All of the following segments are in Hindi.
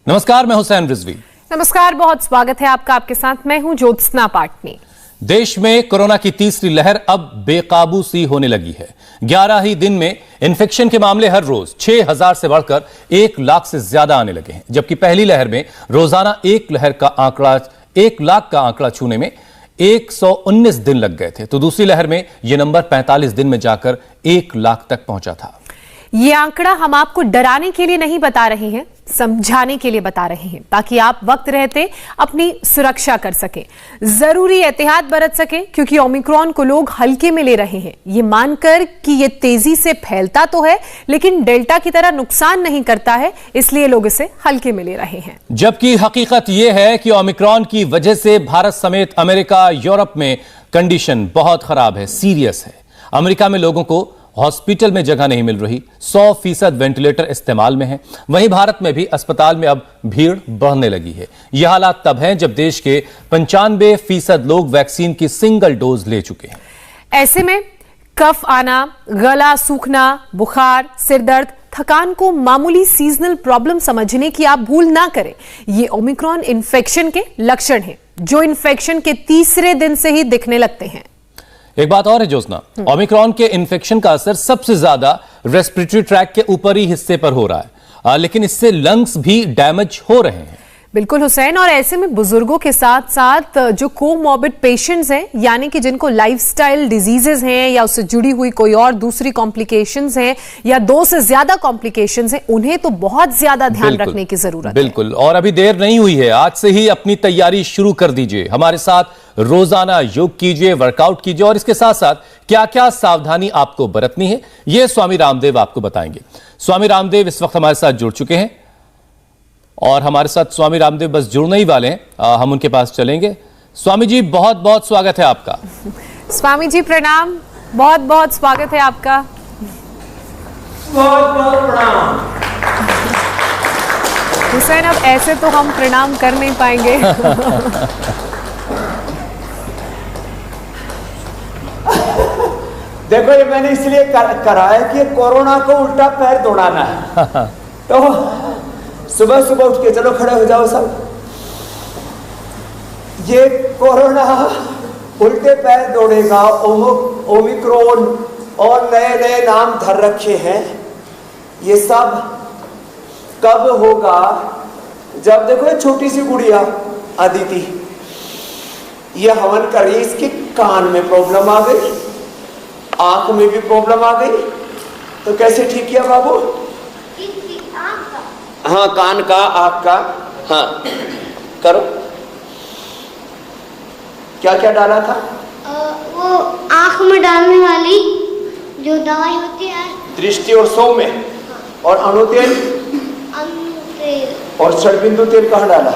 नमस्कार, मैं हुसैन रिजवी। नमस्कार, बहुत स्वागत है आपका। आपके साथ मैं हूं ज्योत्सना पाटनी। देश में कोरोना की तीसरी लहर अब बेकाबू सी होने लगी है। 11 ही दिन में इन्फेक्शन के मामले हर रोज 6000 से बढ़कर 1 लाख से ज्यादा आने लगे हैं, जबकि पहली लहर में रोजाना 1 लाख का आंकड़ा छूने में 119 दिन लग गए थे, तो दूसरी लहर में यह नंबर 45 दिन में जाकर 1 लाख तक पहुंचा था। ये आंकड़ा हम आपको डराने के लिए नहीं बता रहे हैं, समझाने के लिए बता रहे हैं, ताकि आप वक्त रहते अपनी सुरक्षा कर सकें, जरूरी एहतियात बरत सकें, क्योंकि ओमिक्रॉन को लोग हल्के में ले रहे हैं, ये मानकर कि ये तेजी से फैलता तो है लेकिन डेल्टा की तरह नुकसान नहीं करता है, इसलिए लोग इसे हल्के में ले रहे हैं। जबकि हकीकत यह है कि ओमिक्रॉन की वजह से भारत समेत अमेरिका, यूरोप में कंडीशन बहुत खराब है, सीरियस है। अमेरिका में लोगों को हॉस्पिटल में जगह नहीं मिल रही, 100% वेंटिलेटर इस्तेमाल में है। वहीं भारत में भी अस्पताल में अब भीड़ बढ़ने लगी है। यह हालात तब हैं जब देश के 95% लोग वैक्सीन की सिंगल डोज ले चुके हैं। ऐसे में कफ आना, गला सूखना, बुखार, सिर दर्द, थकान को मामूली सीजनल प्रॉब्लम समझने की आप भूल ना करें। ये ओमिक्रॉन इन्फेक्शन के लक्षण हैं, जो इन्फेक्शन के तीसरे दिन से ही दिखने लगते हैं। एक बात और है ज्योत्सना, ओमिक्रॉन के इन्फेक्शन का असर सबसे ज्यादा रेस्पिरेटरी ट्रैक्ट के ऊपरी हिस्से पर हो रहा है, लेकिन इससे लंग्स भी डैमेज हो रहे हैं। बिल्कुल हुसैन, और ऐसे में बुजुर्गों के साथ साथ जो कोमॉर्बिड पेशेंट्स हैं, यानी कि जिनको लाइफस्टाइल डिजीजेज हैं या उससे जुड़ी हुई कोई और दूसरी कॉम्प्लिकेशंस हैं या 2 से ज्यादा कॉम्प्लिकेशंस हैं, उन्हें तो बहुत ज्यादा ध्यान रखने की जरूरत है। बिल्कुल, और अभी देर नहीं हुई है, आज से ही अपनी तैयारी शुरू कर दीजिए। हमारे साथ रोजाना योग कीजिए, वर्कआउट कीजिए, और इसके साथ साथ क्या क्या सावधानी आपको बरतनी है, यह स्वामी रामदेव आपको बताएंगे। स्वामी रामदेव इस वक्त हमारे साथ जुड़ चुके हैं और हमारे साथ स्वामी रामदेव बस जुड़ने ही वाले हैं, हम उनके पास चलेंगे। स्वामी जी, बहुत बहुत स्वागत है आपका। स्वामी जी प्रणाम, बहुत बहुत स्वागत है आपका। बहुत बहुत प्रणाम। हुसैन, अब ऐसे तो हम प्रणाम कर नहीं पाएंगे। देखो, ये मैंने इसलिए करा है कि कोरोना को उल्टा पैर दौड़ाना है। तो सुबह सुबह उठ के चलो, खड़े हो जाओ सब। ये कोरोना उल्टे पैर दौड़ेगा। ओमिक्रॉन और नए नए नाम धर रखे हैं। ये सब कब होगा? जब देखो ये छोटी सी गुड़िया अदिति, ये हवन कर रही है, इसके कान में प्रॉब्लम आ गई, आंख में भी प्रॉब्लम आ गई, तो कैसे ठीक किया बाबू? हाँ, कान का, आंख का, हाँ करो। क्या क्या डाला था? वो आंख में डालने वाली जो दवाई होती है, दृष्टि और सौम्य, और अणुतेल और षडबिंदु तेल कहाँ डाला?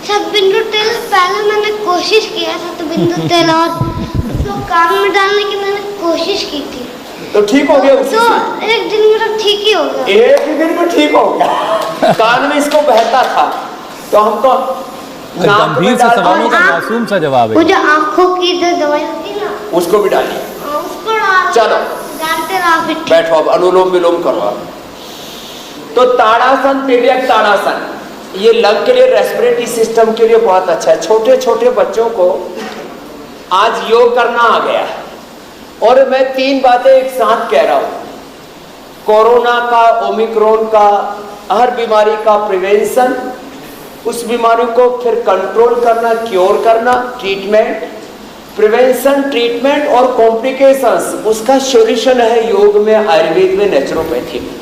षडबिंदु तेल पहले मैंने कोशिश किया था, तो बिंदु तेल और तो कान में डालने की मैंने कोशिश की थी, तो ठीक हो गया उसी तो से? एक दिन में ठीक ही हो गया। एक ही दिन में ठीक हो गया। कान में इसको बहता था, तो हम तो गंभीर से सवालों का मासूम सा जवाब है। वो जो आंखों की जो दवाई होती है ना, उसको भी डालिए। उसको डाल, चलो डालते रहो, फिर बैठो, अब अनुलोम विलोम करो आप। तो ताड़ासन, तिर्यक ताड़ासन, ये लंग के लिए, रेस्पिरेटरी सिस्टम के लिए बहुत अच्छा है। छोटे छोटे बच्चों को आज योग करना आ गया है, और मैं 3 बातें एक साथ कह रहा हूं। कोरोना का, ओमिक्रॉन का, हर बीमारी का प्रिवेंशन, उस बीमारी को फिर कंट्रोल करना, क्योर करना, ट्रीटमेंट, प्रिवेंशन, ट्रीटमेंट और कॉम्प्लिकेशंस, उसका सॉल्यूशन है योग में, आयुर्वेद में, नेचुरोपैथी में।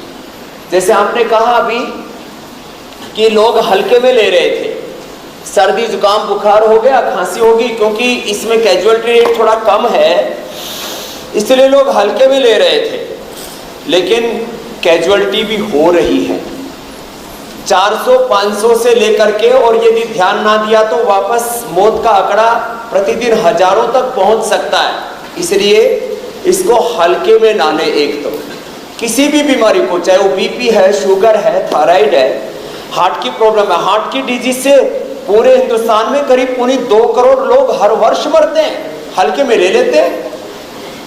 जैसे आपने कहा अभी कि लोग हल्के में ले रहे थे, सर्दी जुकाम बुखार हो गया, खांसी होगी, क्योंकि इसमें कैजुअलिटी रेट थोड़ा कम है, इसलिए लोग हल्के में ले रहे थे, लेकिन कैजुअलिटी भी हो रही है 400-500 से लेकर के, और यदि ध्यान ना दिया तो वापस मौत का आंकड़ा प्रतिदिन हजारों तक पहुंच सकता है। इसलिए इसको हल्के में ना लें। एक तो किसी भी बीमारी को, चाहे वो बीपी है, शुगर है, थायराइड है, हार्ट की प्रॉब्लम है, हार्ट की डिजीज से पूरे हिंदुस्तान में करीब 2 करोड़ लोग हर वर्ष मरते हैं, हल्के में ले लेते हैं,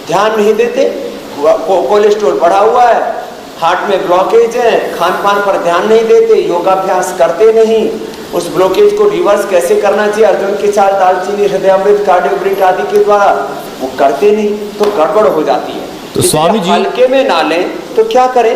ध्यान नहीं देते। कोलेस्ट्रॉल बढ़ा हुआ है, हार्ट में ब्लॉकेज है, खान पान पर ध्यान नहीं देते, योगाभ्यास करते नहीं, उस ब्लॉकेज को रिवर्स कैसे करना चाहिए अर्जुन के 4 दालचीनी, हृदयामृत, कार्डियोब्रिट आदि के द्वारा, वो करते नहीं तो गड़बड़ हो जाती है। तो स्वामी जी हल्के में ना लें तो क्या करें?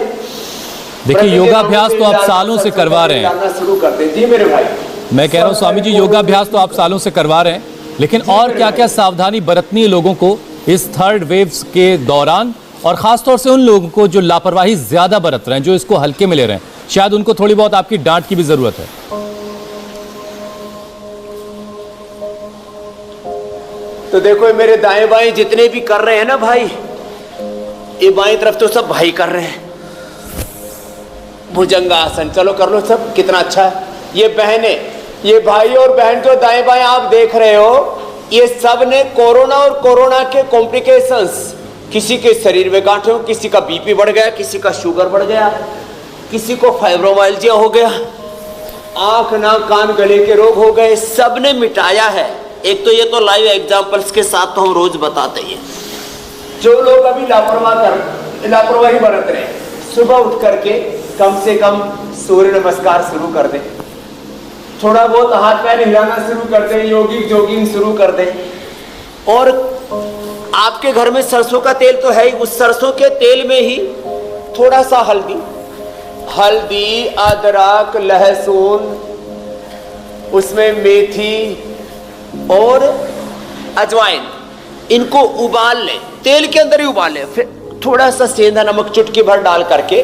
देखिए, योगाभ्यास तो आप सालों से करवा रहे हैं, शुरू कर दें। जी मेरे भाई, मैं कह रहा हूं स्वामी जी, योगाभ्यास तो आप सालों से करवा रहे हैं, लेकिन और क्या क्या सावधानी बरतनी है लोगों को इस थर्ड वेव्स के दौरान, और खासतौर से उन लोगों को जो लापरवाही ज्यादा बरत रहे हैं, जो इसको हल्के में ले रहे हैं, शायद उनको थोड़ी बहुत आपकी डांट की भी जरूरत है। तो देखो मेरे दाएं बाएं जितने भी कर रहे हैं ना भाई, ये बाएं तरफ तो सब भाई कर रहे हैं भुजंगासन, चलो कर लो सब, कितना अच्छा है। ये बहने, ये भाई और बहन जो दाएं बाएं आप देख रहे हो, ये सब ने कोरोना और कोरोना के कॉम्प्लिकेशंस, किसी के शरीर में गांठें, किसी का बीपी बढ़ गया, किसी का शुगर बढ़ गया, किसी को फाइब्रोमाइल्जिया हो गया, आंख नाक कान गले के रोग हो गए, सब ने मिटाया है। एक तो ये तो लाइव एग्जांपल्स के साथ तो हम रोज बताते हैं। जो लोग अभी लापरवाही बरत रहे हैं, सुबह उठ करके कम से कम सूर्य नमस्कार शुरू कर दें, थोड़ा बहुत हाथ पैर हिलाना शुरू कर दें, योगिक जॉगिंग शुरू कर दें। और आपके घर में सरसों का तेल तो है ही, उस सरसों के तेल में ही थोड़ा सा हल्दी, अदरक, लहसुन, उसमें मेथी और अजवाइन, इनको उबाल लें, तेल के अंदर ही उबाल लें, फिर थोड़ा सा सेंधा नमक चुटकी भर डाल करके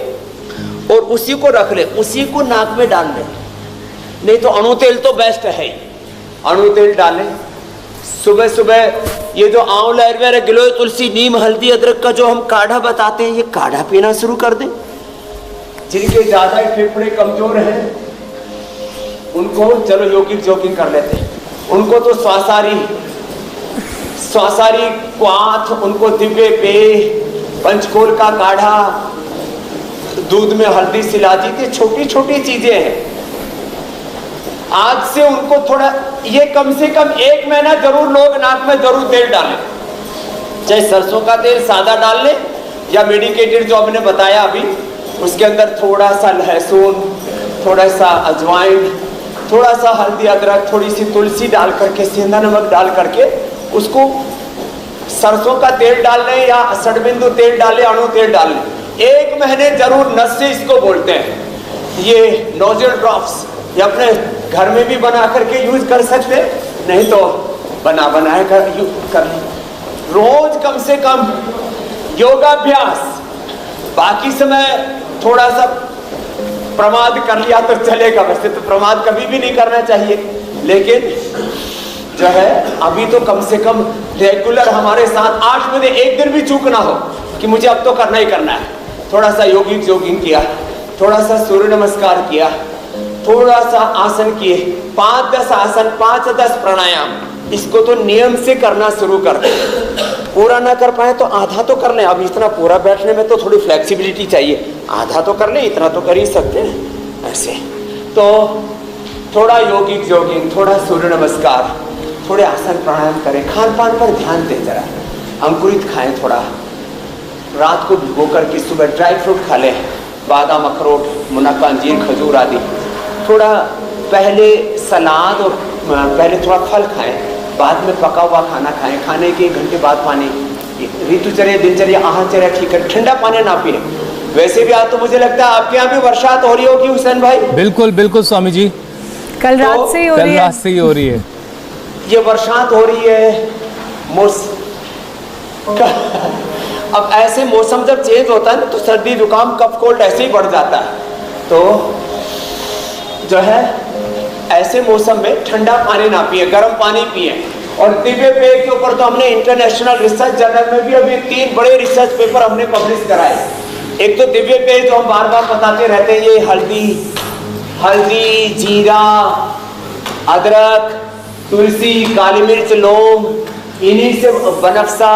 और उसी को रख लें, उसी को नाक में डाल लें। नहीं तो अणु तेल तो बेस्ट है ही, अणु तेल डालें। सुबह सुबह ये जो आंवला, एलोवेरा, गिलोय, तुलसी, नीम, हल्दी, अदरक का जो हम काढ़ा बताते हैं, ये काढ़ा पीना शुरू कर दें। जिनके ज्यादा फेफड़े कमजोर हैं उनको चलो योगिक जॉगिंग कर लेते हैं, उनको तो श्वासारी क्वाथ, उनको दिव्य पेय, पंचकोल का काढ़ा, दूध में हल्दी, शिलाजीत, छोटी छोटी चीजें हैं। आज से उनको थोड़ा, ये कम से कम 1 महीना जरूर लोग नाक में जरूर तेल डालें, चाहे सरसों का तेल सादा डाल लें या मेडिकेटेड जो हमने बताया अभी, उसके अंदर थोड़ा सा लहसुन, थोड़ा सा अजवाइन, थोड़ा सा हल्दी, अदरक, थोड़ी सी तुलसी डाल करके, सेंधा नमक डाल करके, उसको सरसों का तेल डाल लें या षडबिंदु तेल डालें, अणु तेल डाल लें। 1 महीने जरूर नस्से इसको बोलते हैं। ये नोजल ड्रॉप्स ये अपने घर में भी बना करके यूज कर सकते हैं, नहीं तो बनाए कर यूज कर लें। रोज कम से कम योगाभ्यास, बाकी समय थोड़ा सा प्रमाद कर लिया तो चलेगा, वैसे तो प्रमाद कभी भी नहीं करना चाहिए, लेकिन जो है अभी तो कम से कम रेगुलर हमारे साथ 8 महीने एक दिन भी चूक ना हो कि मुझे अब तो करना ही करना है। थोड़ा सा योगिक जॉगिंग किया, थोड़ा सा सूर्य नमस्कार किया, थोड़ा सा आसन किए, 5-10 आसन, 5-10 प्राणायाम, इसको तो नियम से करना शुरू कर दें। पूरा ना कर पाए तो आधा तो कर लें। अब इतना पूरा बैठने में तो थोड़ी फ्लेक्सिबिलिटी चाहिए, आधा तो कर लें, इतना तो कर ही सकते हैं। ऐसे तो थोड़ा योगिक जॉगिंग, थोड़ा सूर्य नमस्कार, थोड़े आसन प्राणायाम करें। खान पान पर ध्यान दें, जरा अंकुरित खाएं, थोड़ा रात को भिगो करके सुबह ड्राई फ्रूट खा लें, बादाम, अखरोट, मुनक्का, अंजीर, खजूर आदि। थोड़ा पहले सलाद और पहले थोड़ा फल खाएं, बाद में पका हुआ खाना खाएं, खाने के 1 घंटे बाद पानी, ऋतुचर्या, दिनचर्या, आहारचर्या ठीक है, ठंडा पानी ना पिए। वैसे भी आज तो मुझे लगता है आपके यहाँ भी बरसात हो रही होगी हुसैन भाई। बिल्कुल बिल्कुल स्वामी जी, कल रात से ही हो रही है। ये बरसात हो रही है, अब ऐसे मौसम जब चेंज होता है ना तो सर्दी जुकाम कफ कोल्ड ऐसे ही बढ़ जाता है। तो जो है ऐसे मौसम में ठंडा पानी ना पिए, गर्म पानी पिए। और दिव्य पेय के ऊपर तो हमने इंटरनेशनल रिसर्च जर्नल में भी अभी 3 बड़े रिसर्च पेपर हमने पब्लिश कराए। एक तो दिव्य पेय जो हम बार बार बताते रहते हैं, ये हल्दी, जीरा, अदरक, तुलसी, काली मिर्च, लौंग, इन्हीं से बनफसा,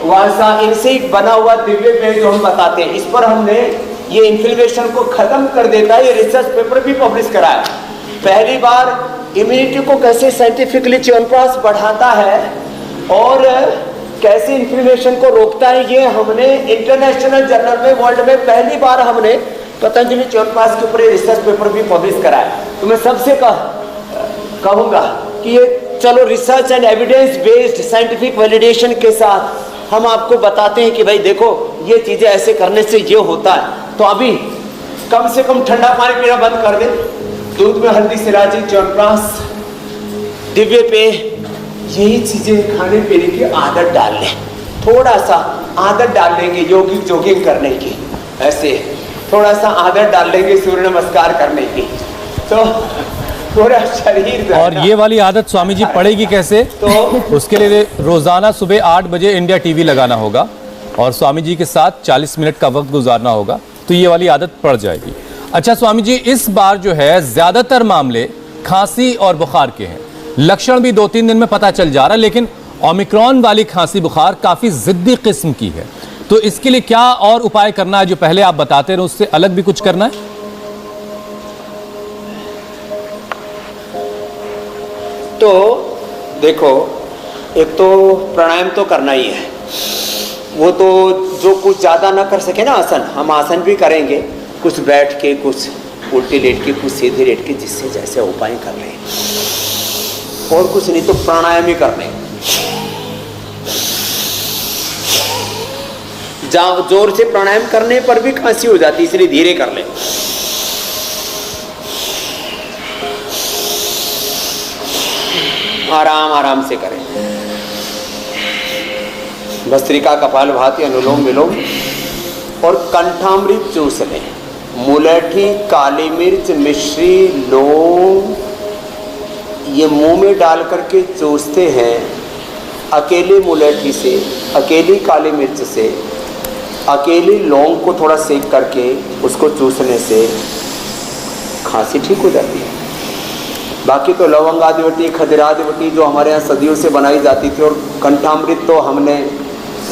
वासा, इनसे ही बना हुआ दिव्य पेय जो हम बताते हैं, इस पर हमने ये इन्फ्लेमेशन को खत्म कर देता है। ये रिसर्च पेपर भी पब्लिश कराया। पहली बार इम्यूनिटी को कैसे साइंटिफिकली च्यवनप्राश बढ़ाता है और कैसे इन्फ्लेमेशन को रोकता है, ये हमने इंटरनेशनल जर्नल में वर्ल्ड में पहली बार हमने पतंजलि च्यवनप्राश के ऊपर रिसर्च पेपर भी पब्लिश कराया। तो मैं सबसे कहूंगा कि ये चलो research and evidence based scientific validation के साथ हम आपको बताते हैं कि भाई देखो ये चीजें ऐसे करने से ये होता है। तो अभी कम से कम ठंडा पानी पीना बंद कर दे, दूध में हल्दी सिराजी च्यवनप्राश दिव्य पे यही चीजें खाने पीने की आदत डाल लें। थोड़ा सा आदत डाल लेंगे योगिक जॉगिंग करने की, ऐसे थोड़ा सा आदत डाल लेंगे सूर्य नमस्कार करने की, तो पूरा शरीर। और ये वाली आदत स्वामी जी पड़ेगी कैसे? तो उसके लिए रोजाना सुबह 8 बजे इंडिया टीवी लगाना होगा और स्वामी जी के साथ 40 मिनट का वक्त गुजारना होगा, तो ये वाली आदत पड़ जाएगी। अच्छा स्वामी जी, इस बार जो है ज्यादातर मामले खांसी और बुखार के हैं, लक्षण भी 2-3 दिन में पता चल जा रहा है, लेकिन ओमिक्रॉन वाली खांसी बुखार काफी जिद्दी किस्म की है, तो इसके लिए क्या और उपाय करना है? जो पहले आप बताते रहे उससे अलग भी कुछ करना है? तो देखो, एक तो प्राणायाम तो करना ही है, वो तो जो कुछ ज्यादा ना कर सके ना आसन, हम आसन भी करेंगे, कुछ बैठ के, कुछ उल्टी लेट के, कुछ सीधे लेट के, जिससे जैसे उपाय कर रहे हैं, और कुछ नहीं तो प्राणायाम ही करने। जोर से प्राणायाम करने पर भी खांसी हो जाती है, इसलिए धीरे कर ले। आराम आराम से करें। भस्त्रिका, कपालभाति, अनुलोम विलोम और कंठामृत चूस लें। मुलैठी, काली मिर्च, मिश्री, लौंग ये मुंह में डाल करके चूसते हैं। अकेले मुलैठी से, अकेली काली मिर्च से, अकेली लौंग को थोड़ा सेक करके उसको चूसने से खांसी ठीक हो जाती है। बाकी तो लवंगादिवटी, खदिरादिवटी जो हमारे यहाँ सदियों से बनाई जाती थी, और कंठामृत तो हमने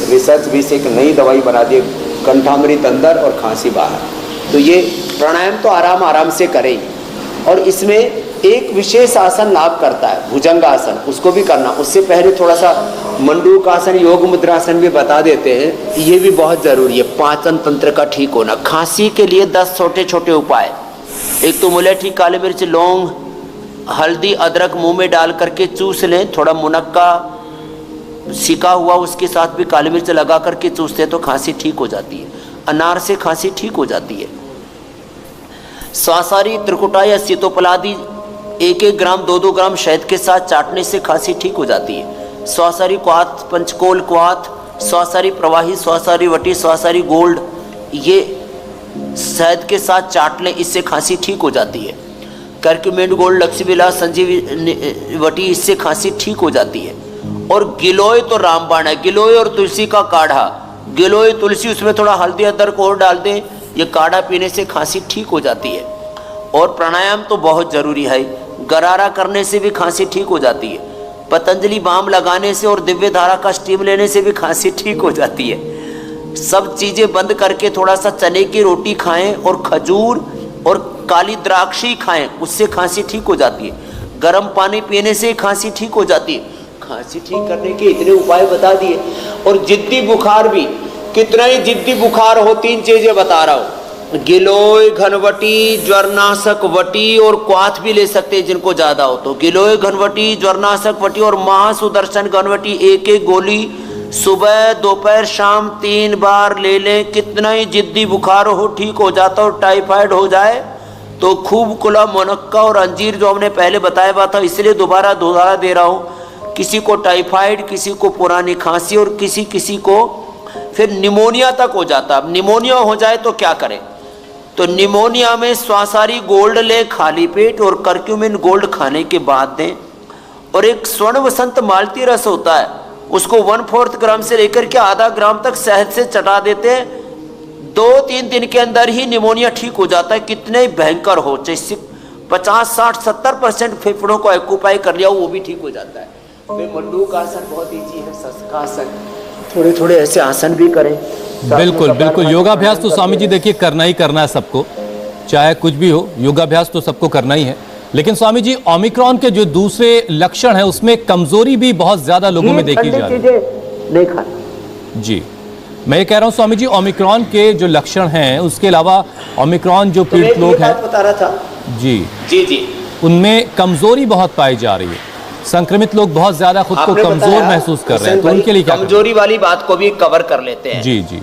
रिसर्च भी से एक नई दवाई बना दी, कंठामृत अंदर और खांसी बाहर। तो ये प्राणायाम तो आराम आराम से करें, और इसमें एक विशेष आसन लाभ करता है, भुजंगासन, उसको भी करना। उससे पहले थोड़ा सा मंडूकासन, योग मुद्रासन भी बता देते हैं, ये भी बहुत जरूरी है पाचन तंत्र का ठीक होना। खांसी के लिए 10 छोटे छोटे उपाय। एक तो मुलैठी, काली मिर्च, लौंग, हल्दी, अदरक मुंह में डाल करके चूस लें। थोड़ा मुनक्का सिका हुआ उसके साथ भी काली मिर्च लगा करके चूसते हैं तो खांसी ठीक हो जाती है। अनार से खांसी ठीक हो जाती है। स्वासारी, त्रिकुटा या सीतोपलादी 1-1 ग्राम 2-2 ग्राम शहद के साथ चाटने से खांसी ठीक हो जाती है। स्वासारी क्वाथ, पंचकोल क्वाथ, स्वासारी प्रवाही, स्वासारी वटी, स्वासारी गोल्ड, ये शहद के साथ चाट लें, इससे खांसी ठीक हो जाती है। कर्क्यूमिन गोल्ड, लक्ष्मी विलास, संजीवी वटी, इससे खांसी ठीक हो जाती है। और गिलोय तो रामबाण है, गिलोय और तुलसी का काढ़ा, गिलोय तुलसी, उसमें थोड़ा हल्दी अदरक और डाल दें, ये काढ़ा पीने से खांसी ठीक हो जाती है। और प्राणायाम तो बहुत जरूरी है, गरारा करने से भी खांसी ठीक हो जाती है। पतंजलि बाम लगाने से और दिव्य धारा का स्टीम लेने से भी खांसी ठीक हो जाती है। सब चीजें बंद करके थोड़ा सा चने की रोटी खाएं और खजूर और काली द्राक्षी खाएं, उससे खांसी ठीक हो जाती है। गर्म पानी पीने से खांसी ठीक हो जाती है। खांसी ठीक करने के इतने उपाय बता दिए। और जिद्दी बुखार भी, कितना ही जिद्दी बुखार हो, 3 चीजें बता रहा हूं, गिलोय, घनवटी, ज्वरनाशक वटी और क्वाथ भी ले सकते हैं जिनको ज्यादा हो तो। गिलोय, घनवटी, ज्वरनाशक वटी और महासुदर्शन घनवटी 1-1 गोली सुबह, दोपहर, शाम 3 बार ले लें। कितना ही जिद्दी बुखार हो ठीक हो जाता, और टाइफाइड हो जाए तो खूब कुला, मुनक्का और अंजीर जो हमने पहले बताया हुआ था, इसलिए दोबारा दे रहा हूँ। किसी को टाइफाइड, किसी को पुरानी खांसी और किसी को फिर निमोनिया तक हो जाता। अब निमोनिया हो जाए तो क्या करें? तो निमोनिया में स्वासारी गोल्ड लें खाली पेट, और कर्क्यूमिन गोल्ड खाने के बाद दें। और एक स्वर्ण वसंत मालती रस होता है, उसको 1/4 ग्राम से लेकर के आधा ग्राम तक शहद से चटा देते हैं। 2-3 दिन के अंदर ही निमोनिया ठीक हो जाता है, कितने भयंकर हो, चाहे 50, 60, 70% फेफड़ों को एक्यूपाई कर लिया वो भी ठीक हो जाता है। फिर मंडूकासन बहुत ईजी है, शशकासन, थोड़े थोड़े ऐसे आसन भी करें। बिल्कुल बिल्कुल, योगाभ्यास तो स्वामी जी देखिए करना ही करना है सबको, चाहे कुछ भी हो, योगाभ्यास तो सबको करना ही है। लेकिन स्वामी जी, ओमिक्रॉन के जो दूसरे लक्षण हैं उसमें कमजोरी भी बहुत ज्यादा लोगों में देखी जा रही है। नहीं खाना। जी, मैं ये कह रहा हूँ स्वामी जी, ओमिक्रॉन के जो लक्षण हैं, उसके अलावा ओमिक्रॉन जो पीड़ित लोग हैं, बता रहा था जी जी जी, उनमें कमजोरी बहुत पाई जा रही है। संक्रमित लोग बहुत ज्यादा खुद को कमजोर महसूस कर रहे हैं, तो उनके लिए क्या कमजोरी वाली बात को भी कवर कर लेते हैं। जी जी,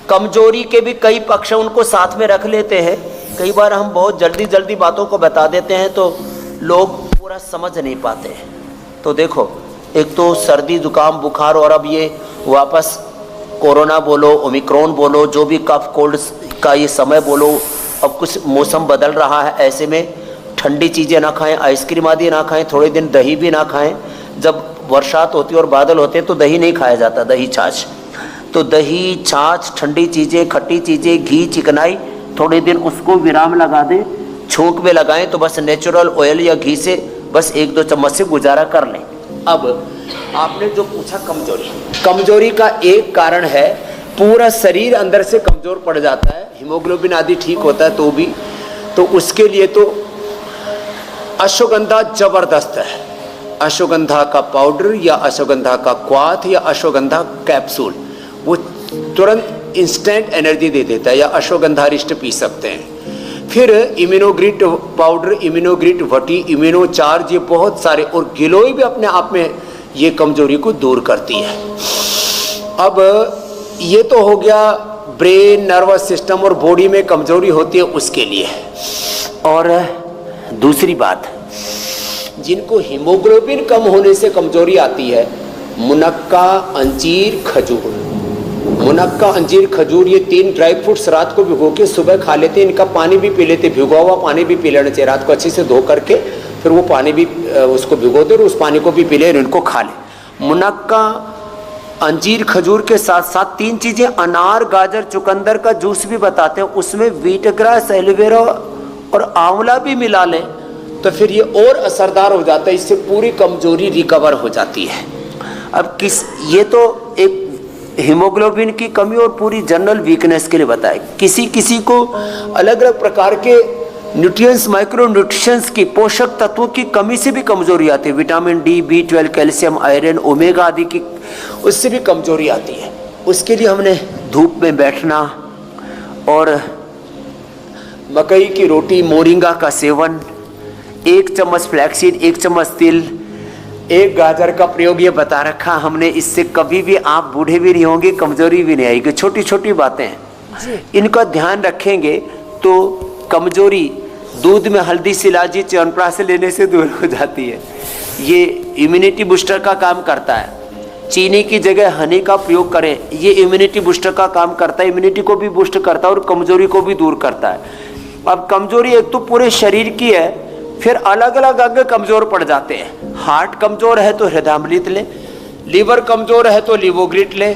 कमजोरी के भी कई पक्ष उनको साथ में रख लेते हैं। कई बार हम बहुत जल्दी जल्दी बातों को बता देते हैं तो लोग पूरा समझ नहीं पाते हैं। तो देखो, एक तो सर्दी जुकाम बुखार, और अब ये वापस कोरोना बोलो, ओमिक्रॉन बोलो, जो भी कफ कोल्ड का ये समय बोलो, अब कुछ मौसम बदल रहा है, ऐसे में ठंडी चीज़ें ना खाएं, आइसक्रीम आदि ना खाएं, थोड़े दिन दही भी ना खाएं। जब बरसात होती है और बादल होते हैं तो दही नहीं खाया जाता, दही छाछ। तो दही छाछ, ठंडी चीज़ें, खट्टी चीज़ें, घी, चिकनाई, थोड़े दिन उसको विराम लगा दें, छोंक में लगाएं तो बस नेचुरल ऑयल या घी से बस 1-2 चम्मच से गुजारा कर लें। अब आपने जो पूछा कमजोरी का एक कारण है पूरा शरीर अंदर से कमजोर पड़ जाता है, हीमोग्लोबिन आदि ठीक होता है तो भी, तो उसके लिए तो अश्वगंधा जबरदस्त है। अश्वगंधा का पाउडर या अश्वगंधा का क्वाथ या अश्वगंधा कैप्सूल, वो तुरंत इंस्टेंट एनर्जी दे देता है, या अश्वगंधा रिष्ट पी सकते हैं। फिर इम्यूनोग्रिट पाउडर, इम्यूनोग्रिट वटी, इम्यूनोचार्ज, ये बहुत सारे, और गिलोय भी अपने आप में ये कमजोरी को दूर करती है। अब ये तो हो गया ब्रेन, नर्वस सिस्टम और बॉडी में कमजोरी होती है उसके लिए। और दूसरी बात, जिनको हीमोग्लोबिन कम होने से कमजोरी आती है, मुनक्का, अंजीर, खजूर। मुनक्का, अंजीर, खजूर, ये 3 ड्राई फ्रूट्स रात को भिगो के सुबह खा लेते हैं। इनका पानी भी पी लेते, भिगोआ हुआ पानी भी पी लेना चाहिए। रात को अच्छे से धो करके फिर वो पानी भी उसको भिगो दे और उस पानी को भी पी ले, इनको खा ले। मुनक्का, अंजीर, खजूर के साथ साथ 3 चीजें, अनार, गाजर, चुकंदर का जूस भी बताते हैं, उसमें व्हीटग्रास, एलोवेरा और आंवला भी मिला लें तो फिर ये और असरदार हो जाता है, इससे पूरी कमजोरी रिकवर हो जाती है। अब ये तो एक हीमोग्लोबिन की कमी और पूरी जनरल वीकनेस के लिए बताए। किसी को अलग अलग प्रकार के न्यूट्रिएंट्स, माइक्रो न्यूट्रिशंस की, पोषक तत्वों की कमी से भी कमजोरी आती है। Vitamin D, B12, calcium, iron, omega आदि की, उससे भी कमजोरी आती है। उसके लिए हमने धूप में बैठना और मकई की रोटी, मोरिंगा का सेवन, 1 चम्मच फ्लैक्सीड, 1 चम्मच तिल, 1 गाजर का प्रयोग, ये बता रखा हमने। इससे कभी भी आप बूढ़े भी नहीं होंगे, कमजोरी भी नहीं आएगी। छोटी छोटी बातें हैं, इनका ध्यान रखेंगे तो कमजोरी दूध में हल्दी, शिलाजी, च्यवनप्राश लेने से दूर हो जाती है। ये इम्यूनिटी बूस्टर का काम करता है। चीनी की जगह हनी का प्रयोग करें, ये इम्यूनिटी बूस्टर का काम करता है, इम्यूनिटी को भी बूस्ट करता है और कमजोरी को भी दूर करता है। अब कमजोरी एक तो पूरे शरीर की है, फिर अलग अलग अंग कमजोर पड़ जाते हैं। हार्ट कमजोर है तो हृदयामृत लें, लीवर कमजोर है तो लिवोग्रिट लें,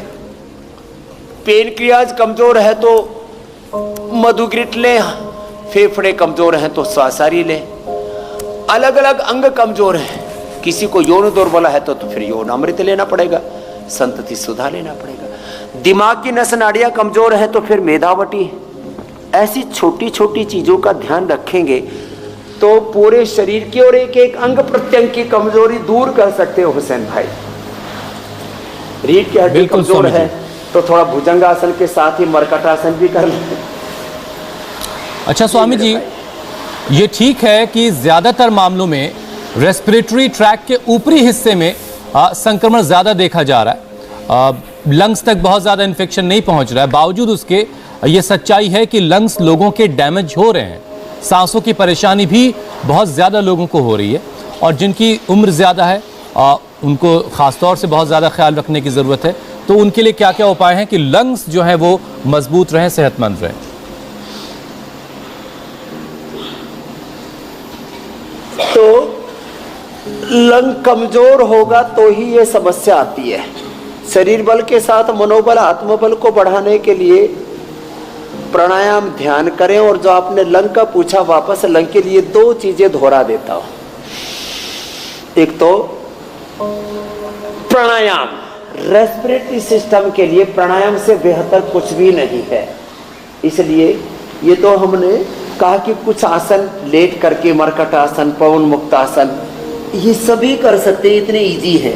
पेनक्रियाज कमजोर है तो मधुग्रिट लें, फेफड़े कमजोर हैं तो स्वासारी लें। अलग अलग अंग कमजोर हैं, किसी को यौन दुर्बल है तो फिर यौन अमृत लेना पड़ेगा, संतति सुधा लेना पड़ेगा। दिमाग की नस नाड़ियां कमजोर है तो फिर मेधावटी। ऐसी छोटी छोटी चीजों का ध्यान रखेंगे तो पूरे शरीर की और एक एक अंग प्रत्यंग की कमजोरी दूर कर सकते हो। हुसैन भाई, रीढ़ की हड्डी कमजोर है तो थोड़ा भुजंगासन के साथ ही मरकटासन भी कर लें। अच्छा स्वामी जी, ये ठीक है कि ज्यादातर मामलों में रेस्पिरेटरी ट्रैक के ऊपरी हिस्से में संक्रमण ज्यादा देखा जा रहा है, लंग्स तक बहुत ज्यादा इन्फेक्शन नहीं पहुंच रहा है। बावजूद उसके ये सच्चाई है कि लंग्स लोगों के डैमेज हो रहे हैं, सांसों की परेशानी भी बहुत ज़्यादा लोगों को हो रही है, और जिनकी उम्र ज़्यादा है उनको ख़ासतौर से बहुत ज़्यादा ख्याल रखने की ज़रूरत है। तो उनके लिए क्या क्या उपाय हैं कि लंग्स जो है वो मजबूत रहें, सेहतमंद रहें? तो लंग कमजोर होगा तो ही ये समस्या आती है। शरीर बल के साथ मनोबल, आत्मबल को बढ़ाने के लिए प्राणायाम ध्यान करें। और जो आपने लंग का पूछा, वापस लंग के लिए 2 चीजें दोहरा देता हूं। एक तो प्राणायाम, रेस्पिरेटरी सिस्टम के लिए प्राणायाम से बेहतर कुछ भी नहीं है। इसलिए ये तो हमने कहा कि कुछ आसन लेट करके, मरकट आसन, पवन मुक्त आसन, ये सभी कर सकते हैं, इतने इजी है।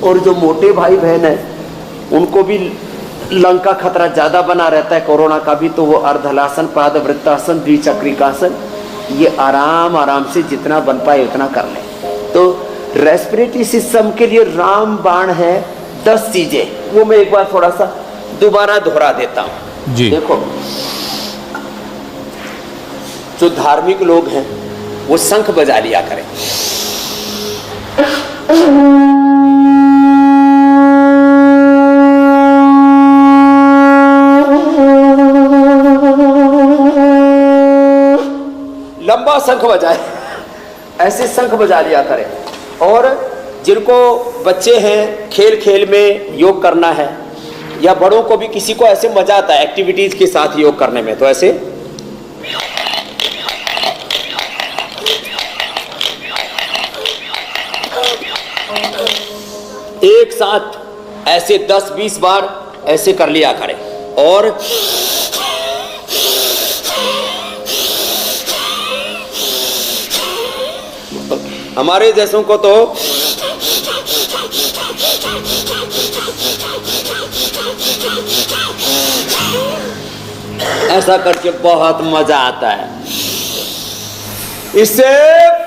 और जो मोटे भाई बहन है उनको भी लंग का खतरा ज्यादा बना रहता है, कोरोना का भी, तो वो अर्धहलासन, पादवृत्तासन, द्विचक्रिकासन, ये आराम आराम से जितना बन पाए उतना कर ले। तो रेस्पिरेटरी सिस्टम के लिए रामबाण है 10 चीजें, वो मैं एक बार थोड़ा सा दोबारा दोहरा देता हूं जी। देखो, जो धार्मिक लोग हैं वो शंख बजा लिया करें। लंबा शंख बजाए, ऐसे शंख बजा लिया करें। और जिनको बच्चे हैं, खेल खेल में योग करना है, या बड़ों को भी, किसी को ऐसे मजा आता है एक्टिविटीज के साथ योग करने में, तो ऐसे एक साथ ऐसे 10-20 बार ऐसे कर लिया करें। और हमारे जैसों को तो ऐसा करके बहुत मजा आता है, इससे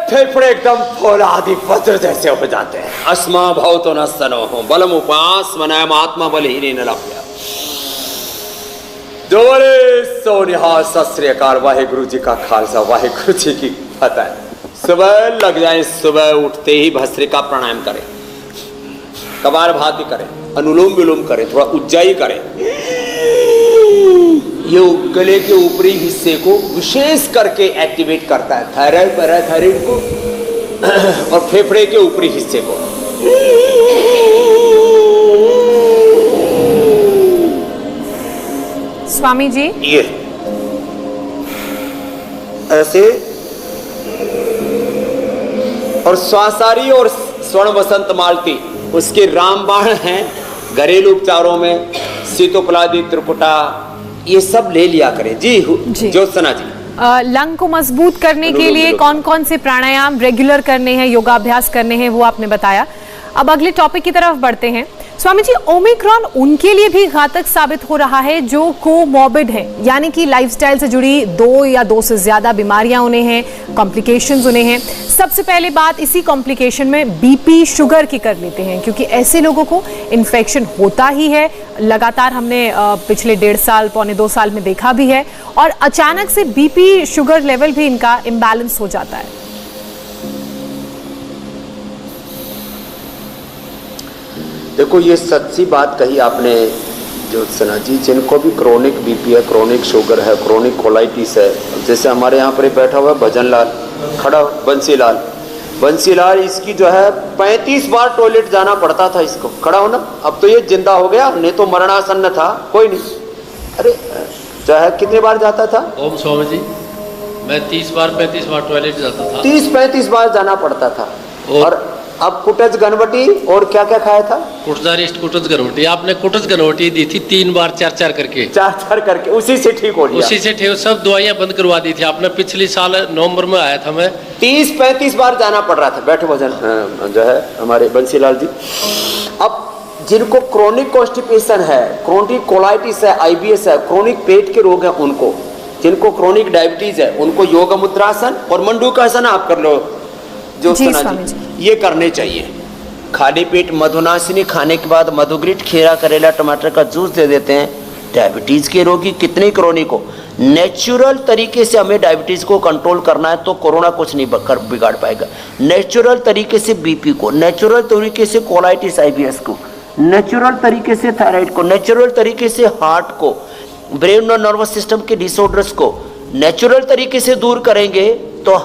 फेफड़े एकदम फौलादी वज्र जैसे हो जाते हैं। अस्मा भवतो न सनो हो बलम उपास मनाय आत्मा बल ही न लभ्य। जो बोले सो निहाल, सत श्री अकाल, वाहेगुरु जी का खालसा, वाहेगुरु जी की फतेह। सुबह लग जाए, सुबह उठते ही भस्त्रिका प्राणायाम करें, कपाल भाती करें, अनुलोम विलोम करें, थोड़ा उज्जाई करें। ये गले के ऊपरी हिस्से को विशेष करके एक्टिवेट करता है, थायराइड पैराथायराइड को, और फेफड़े के ऊपरी हिस्से को। स्वामी जी, ये ऐसे, और स्वासारी और स्वर्ण वसंत मालती उसके रामबाण हैं घरेलू उपचारों में, शीतोपलादी, त्रिकुटा, ये सब ले लिया करें जी। ज्योत्सना जी, लंग को मजबूत करने के लिए कौन कौन से प्राणायाम रेगुलर करने हैं, योगाभ्यास करने हैं, वो आपने बताया। अब अगले टॉपिक की तरफ बढ़ते हैं। स्वामी जी, ओमिक्रॉन उनके लिए भी घातक साबित हो रहा है जो कोमॉर्बिड हैं, यानी कि लाइफस्टाइल से जुड़ी 2 या 2 से ज्यादा बीमारियां उन्हें हैं, कॉम्प्लिकेशंस उन्हें हैं। सबसे पहले बात इसी कॉम्प्लिकेशन में बीपी, शुगर की कर लेते हैं, क्योंकि ऐसे लोगों को इन्फेक्शन होता ही है, लगातार हमने पिछले 1.5 साल, पौने 2 साल में देखा भी है, और अचानक से बीपी, शुगर लेवल भी इनका इम्बैलेंस हो जाता है। देखो, ये सच्ची बात कही आपने ज्योत्सना जी। जिनको भी क्रोनिक बीपी है, क्रोनिक शुगर है, क्रोनिक कोलाइटिस है, जैसे हमारे यहाँ पर बैठा हुआ भजन लाल, खड़ा बंसीलाल, इसकी जो है 35 बार टॉयलेट जाना पड़ता था इसको, खड़ा हो ना। अब तो ये जिंदा हो गया, नहीं तो मरणासन्न था, कोई नहीं। अरे जो है कितने बार जाता था? ओम स्वामी जी, मैं 30 बार 35 बार टॉयलेट जाता था। 30-35 बार जाना पड़ता था। और अब कुटज गनवटी और क्या क्या खाया था? कुटज गनवटी, आपने कुटज गनवटी दी थी 3 बार 4-4 करके, 4-4 करके, उसी से ठीक हो गया। उसी से ठीक, सब दवाइयां बंद करवा दी थी आपने। पिछले साल नवंबर में आया था मैं, 30-35 बार जाना पड़ रहा था। बैठो भजन जो है हमारे बंसीलाल जी। अब जिनको क्रोनिक कॉन्स्टिपेशन है, क्रोनिक कोलाइटिस है, IBS है, क्रोनिक पेट के रोग है उनको, जिनको क्रोनिक डायबिटीज है उनको योग मुद्रासन और मंडूकासन आप कर लो जो जी, ये करने चाहिए। खाली पेट मधुनाशिनी खाने के बाद मधुग्रिट, खीरा, करेला, टमाटर का जूस दे देते हैं। डायबिटीज के रोगी कितने क्रोनिक हो, नेचुरल तरीके से हमें डायबिटीज को कंट्रोल करना है तो कोरोना कुछ नहीं बिगाड़ पाएगा। नेचुरल तरीके से बीपी को, नेचुरल तरीके से कोलाइटिस IBS को, नेचुरल तरीके से थायराइड को, नेचुरल तरीके से हार्ट को, ब्रेन और नर्वस सिस्टम के डिसऑर्डर्स को नेचुरल तरीके से दूर करेंगे तो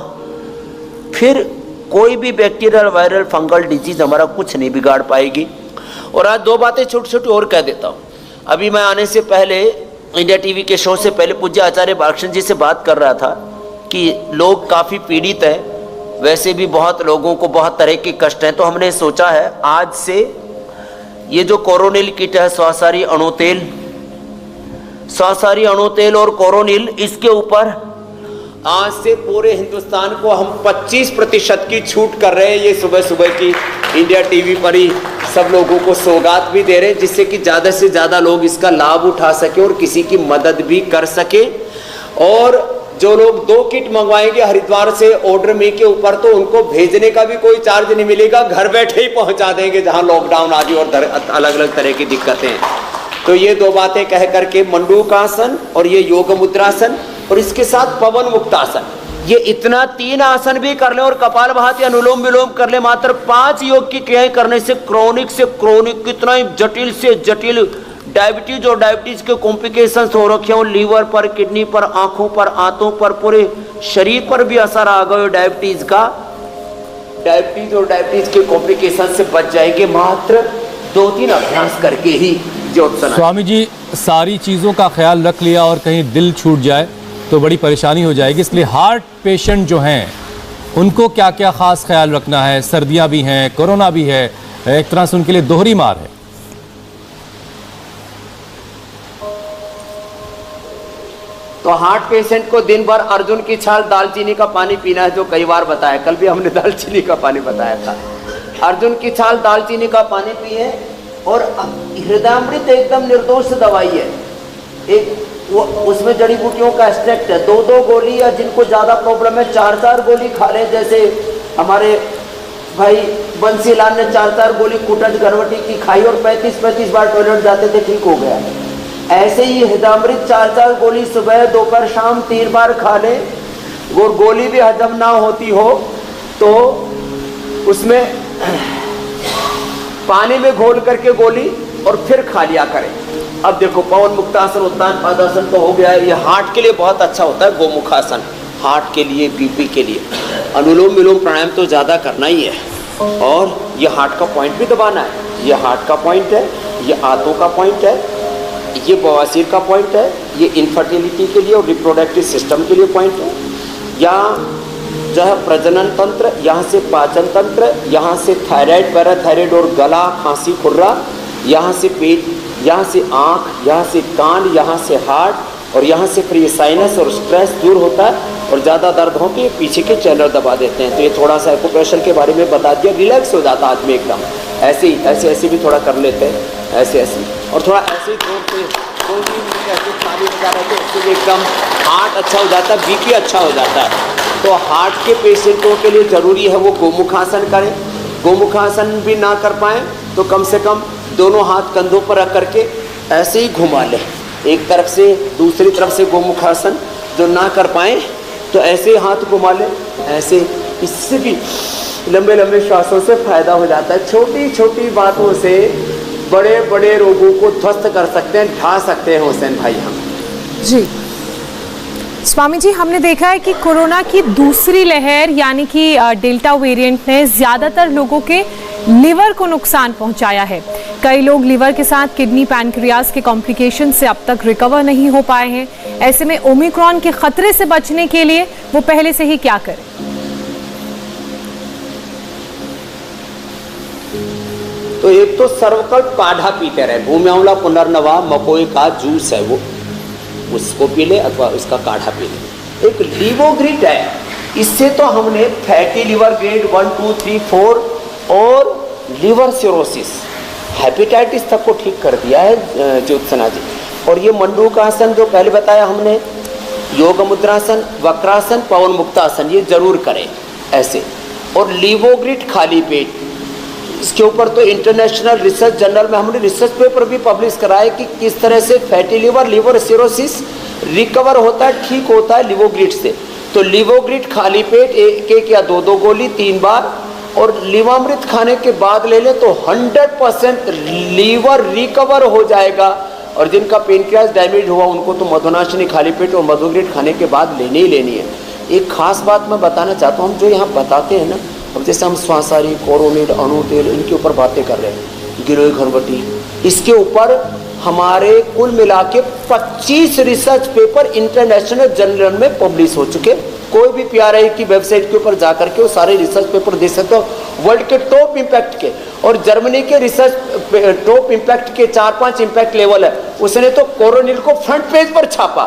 फिर कोई भी बैक्टीरियल, वायरल, फंगल डिजीज हमारा कुछ नहीं बिगाड़ पाएगी। और आज 2 बातें छोटी छोटी और कह देता हूँ। अभी मैं आने से पहले इंडिया टीवी के शो से पहले पूज्य आचार्य बालकृष्ण जी से बात कर रहा था कि लोग काफ़ी पीड़ित हैं, वैसे भी बहुत लोगों को बहुत तरह के कष्ट हैं। तो हमने सोचा है आज से ये जो कोरोनिल किट है, स्वासारी अणुतेल और कोरोनिल, इसके ऊपर आज से पूरे हिंदुस्तान को हम 25% की छूट कर रहे हैं। ये सुबह सुबह की इंडिया टीवी पर ही सब लोगों को सौगात भी दे रहे हैं, जिससे कि ज़्यादा से ज़्यादा लोग इसका लाभ उठा सके और किसी की मदद भी कर सके। और जो लोग 2 किट मंगवाएंगे हरिद्वार से ऑर्डर में के ऊपर, तो उनको भेजने का भी कोई चार्ज नहीं मिलेगा, घर बैठे ही पहुंचा देंगे जहां लॉकडाउन आदि और अलग अलग तरह की दिक्कतें हैं। तो ये 2 बातें कह करके मंडूकासन और ये योग मुद्रासन और इसके साथ पवन मुक्तासन, ये इतना 3 आसन भी कर ले और कपालभाति अनुलोम विलोम कर ले, मात्र 5 योग की क्रियाएं करने से क्रोनिक कितना ही जटिल से जटिल डायबिटीज और डायबिटीज के कॉम्प्लिकेशंस हो रखे हो, लीवर पर, किडनी पर, आंखों पर, आंतों पर, पूरे शरीर पर भी असर आ गए डायबिटीज का। डायबिटीज और डायबिटीज के कॉम्प्लिकेशन से बच जाएंगे मात्र 2-3 अभ्यास करके ही। ज्योत्सना स्वामी जी, सारी चीज़ों का ख्याल रख लिया और कहीं दिल छूट जाए तो बड़ी परेशानी हो जाएगी, इसलिए हार्ट पेशेंट जो हैं उनको क्या क्या खास ख्याल रखना है? सर्दियां भी हैं, कोरोना भी है, एक तरह से उनके लिए दोहरी मार है। तो हार्ट पेशेंट को दिन भर अर्जुन की छाल दालचीनी का पानी पीना है, जो कई बार बताया, कल भी हमने दालचीनी का पानी बताया था। अर्जुन की छाल दालचीनी का पानी पिए और हृदयामृत एकदम निर्दोष दवाई है, एक वो उसमें जड़ी बूटियों का एक्सट्रैक्ट है। 2-2 गोली, या जिनको ज़्यादा प्रॉब्लम है 4-4 गोली खा लें, जैसे हमारे भाई बंसीलाल ने 4-4 गोली कुटज गरवटी की खाई और 35-35 बार टॉयलेट जाते थे, ठीक हो गया। ऐसे ही हृदयामृत 4-4 गोली सुबह दोपहर शाम 3 बार खा लें, वो गोली भी हजम ना होती हो तो उसमें पानी में घोल करके गोली और फिर खा लिया करें। अब देखो, पवन मुक्तासन, उत्तान पादासन तो हो गया है, ये हार्ट के लिए बहुत अच्छा होता है। गोमुखासन हार्ट के लिए, बीपी के लिए। अनुलोम विलोम प्राणायाम तो ज़्यादा करना ही है, और ये हार्ट का पॉइंट भी दबाना है। ये हार्ट का पॉइंट है, ये आंतों का पॉइंट है, ये बवासीर का पॉइंट है, ये इनफर्टिलिटी के लिए और रिप्रोडक्टिव सिस्टम के लिए पॉइंट है। यहाँ जो है प्रजनन तंत्र, यहाँ से पाचन तंत्र, यहाँ से थायराइड, पैराथायराइड और गला, खांसी, खुर्रा, यहाँ से पेट, यहाँ से आँख, यहाँ से कान, यहाँ से हार्ट और यहाँ से फिर ये साइनस और स्ट्रेस दूर होता है। और ज़्यादा दर्द हो के पीछे के चैनल दबा देते हैं। तो ये थोड़ा सा एक्यूप्रेशर के बारे में बता दिया, रिलैक्स हो जाता आदमी एकदम। ऐसे ही ऐसे भी थोड़ा कर लेते हैं, ऐसे और थोड़ा ऐसे ही जोर से 2-3 मिनट ऐसे ताली बजा रहे थे, उससे भी एकदम हार्ट अच्छा हो जाता है, बीपी अच्छा हो जाता है। तो हार्ट के पेशेंटों के लिए ज़रूरी है वो गोमुखासन करें। गोमुखासन भी ना कर पाएँ तो कम से कम दोनों हाथ कंधों पर रख करके ऐसे ही घुमा लें, एक तरफ से दूसरी तरफ से गोमुखासन। जो ना कर पाएँ तो ऐसे ही हाथ घुमा लें, ऐसे। इससे भी लंबे लंबे श्वासों से फायदा हो जाता है। छोटी छोटी बातों से बड़े बड़े रोगों को ध्वस्त कर सकते हैं, ढा सकते हैं हुसैन भाई हम। जी स्वामी जी, हमने देखा है कि कोरोना की दूसरी लहर यानी कि डेल्टा वेरिएंट ने ज़्यादातर लोगों के लिवर को नुकसान पहुंचाया है। कई लोग लिवर के साथ किडनी, पैनक्रियाज के कॉम्प्लिकेशन से अब तक रिकवर नहीं हो पाए हैं। ऐसे में ओमिक्रॉन के खतरे से बचने के लिए वो पहले से ही क्या करें? तो एक तो सर्वकल्प काढ़ा पीते रहे, भूमि आंवला, पुनर्नवा, मकोई का जूस है वो, उसको पी ले अथवा उसका काढ़ा पी ले। एक लिवोग्रिट है, इससे तो हमने फैटी लिवर ग्रेड 1, 2, 3, 4 और लिवर सिरोसिस, हेपेटाइटिस तक को ठीक कर दिया है ज्योत्सना जी। और ये मंडूकासन जो पहले बताया हमने, योग मुद्रासन, वक्रासन, पवन मुक्तासन, ये जरूर करें ऐसे। और लिवोग्रिट खाली पेट, इसके ऊपर तो इंटरनेशनल रिसर्च जर्नल में हमने रिसर्च पेपर भी पब्लिश कराया कि किस तरह से fatty liver, liver cirrhosis recover होता है, ठीक होता है लिवोग्रिट से। तो लिवोग्रिट खाली पेट 1 या 2 गोली 3 बार, और लिवामृत खाने के बाद ले लें तो 100% लीवर रिकवर हो जाएगा। और जिनका पेनक्रियास डैमेज हुआ उनको तो मधुनाशिनी खाली पेट और मधुग्रिट खाने के बाद लेनी ही लेनी है। एक खास बात मैं बताना चाहता हूँ, हम जो यहाँ बताते हैं ना, अब जैसे हम श्वासारी, कोरोनिड, अणुतेल, इनके ऊपर बातें कर रहे हैं, गिलोय घरवटी, इसके ऊपर हमारे कुल मिला के 25 रिसर्च पेपर इंटरनेशनल जर्नल में पब्लिश हो चुके। कोई भी PRI की वेबसाइट के ऊपर जाकर के वो सारे रिसर्च पेपर देख सकते हो, वर्ल्ड के टॉप इम्पैक्ट के। और जर्मनी के रिसर्च टॉप इम्पैक्ट के 4-5 इम्पैक्ट लेवल है, उसने तो कोरोनिल को फ्रंट पेज पर छापा।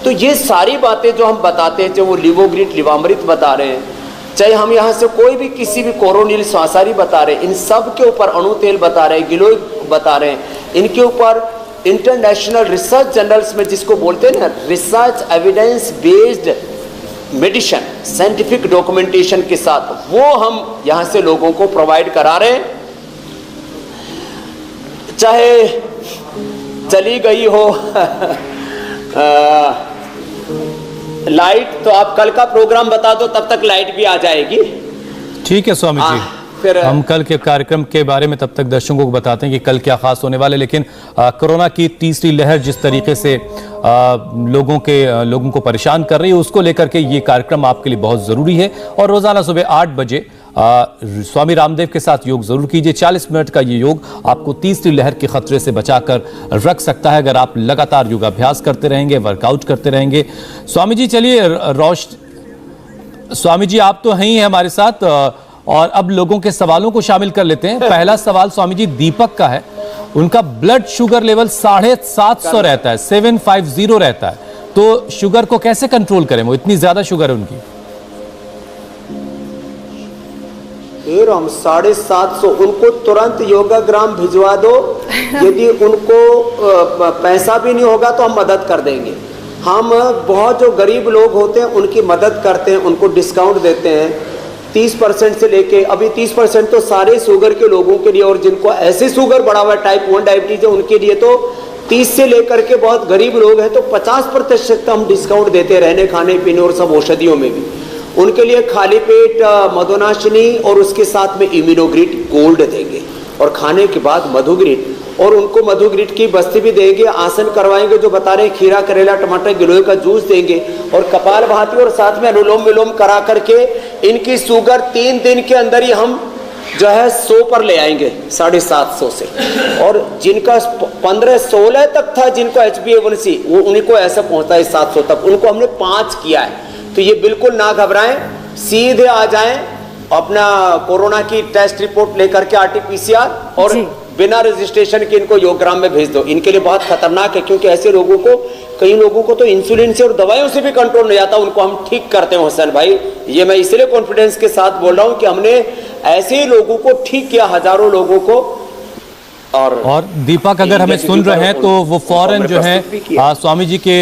तो ये सारी बातें जो हम बताते हैं, चाहे वो लिवोग्रिड लिवामृत बता रहे हैं, चाहे हम यहाँ से कोई भी किसी भी कोरोनिल श्वासारी बता रहे हैं, इन सब के ऊपर अणु तेल बता रहे हैं, गिलोय बता रहे हैं, इनके ऊपर इंटरनेशनल रिसर्च जर्नल्स में जिसको बोलते हैं ना research evidence based medicine, scientific documentation के साथ, वो हम यहाँ से लोगों को प्रोवाइड करा रहे हैं। चाहे चली गई हो लाइट, तो आप कल का प्रोग्राम बता दो, तब तक लाइट भी आ जाएगी। ठीक है स्वामी जी, फिर हम कल के कार्यक्रम के बारे में तब तक दर्शकों को बताते हैं कि कल क्या खास होने वाले। लेकिन कोरोना की तीसरी लहर जिस तरीके से लोगों को परेशान कर रही है, उसको लेकर के ये कार्यक्रम आपके लिए बहुत जरूरी है। और रोजाना सुबह 8 बजे स्वामी रामदेव के साथ योग जरूर कीजिए। 40 मिनट का ये योग आपको तीसरी लहर के खतरे से बचाकर रख सकता है, अगर आप लगातार योगाभ्यास करते रहेंगे, वर्कआउट करते रहेंगे। स्वामी जी चलिए, स्वामी जी आप तो हैं ही हमारे साथ, और अब लोगों के सवालों को शामिल कर लेते हैं। पहला सवाल स्वामी जी दीपक का है। उनका ब्लड शुगर लेवल 750 रहता है, 750 रहता है, तो शुगर को कैसे कंट्रोल करें? वो इतनी ज्यादा शुगर है उनकी। हम 750, उनको तुरंत योगाग्राम भिजवा दो। यदि उनको पैसा भी नहीं होगा तो हम मदद कर देंगे। हम बहुत जो गरीब लोग होते हैं उनकी मदद करते हैं, उनको डिस्काउंट देते हैं 30% से लेके, अभी 30% तो सारे शुगर के लोगों के लिए, और जिनको ऐसे शुगर बढ़ा हुआ टाइप 1 डायबिटीज है उनके लिए तो 30 से लेकर के बहुत गरीब लोग हैं तो 50% हम डिस्काउंट देते, रहने खाने पीने और सब औषधियों में भी। उनके लिए खाली पेट मधुनाशिनी और उसके साथ में इम्यूनोग्रिड गोल्ड देंगे, और खाने के बाद मधुग्रिड, और उनको मधुग्रिड की बस्ती भी देंगे, आसन करवाएंगे जो बता रहे हैं, खीरा करेला टमाटर गिलोय का जूस देंगे, और कपालभाति और साथ में अनुलोम विलोम करा करके इनकी शुगर 3 दिन के अंदर ही हम जो है 100 पर ले आएंगे, 750 से। और जिनका 15-16 तक था, जिनको HbA1c, वो उनको ऐसा पहुंचता है 700 तक, उनको हमने 5 किया है। तो ये बिल्कुल ना घबराएं, सीधे आ जाएं, अपना कोरोना की टेस्ट रिपोर्ट लेकर के RT-PCR, और बिना रजिस्ट्रेशन के इनको योगग्राम में भेज दो। इनके लिए बहुत खतरनाक है, क्योंकि ऐसे लोगों को, कई लोगों को तो इंसुलिन से और दवाइयों से भी कंट्रोल नहीं आता, उनको हम ठीक करते हैं हुसैन भाई। ये मैं इसलिए कॉन्फिडेंस के साथ बोल रहा हूं कि हमने ऐसे लोगों को ठीक किया, हजारों लोगों को। और दीपक अगर हमें सुन रहे हैं तो वो फौरन जो है स्वामी जी के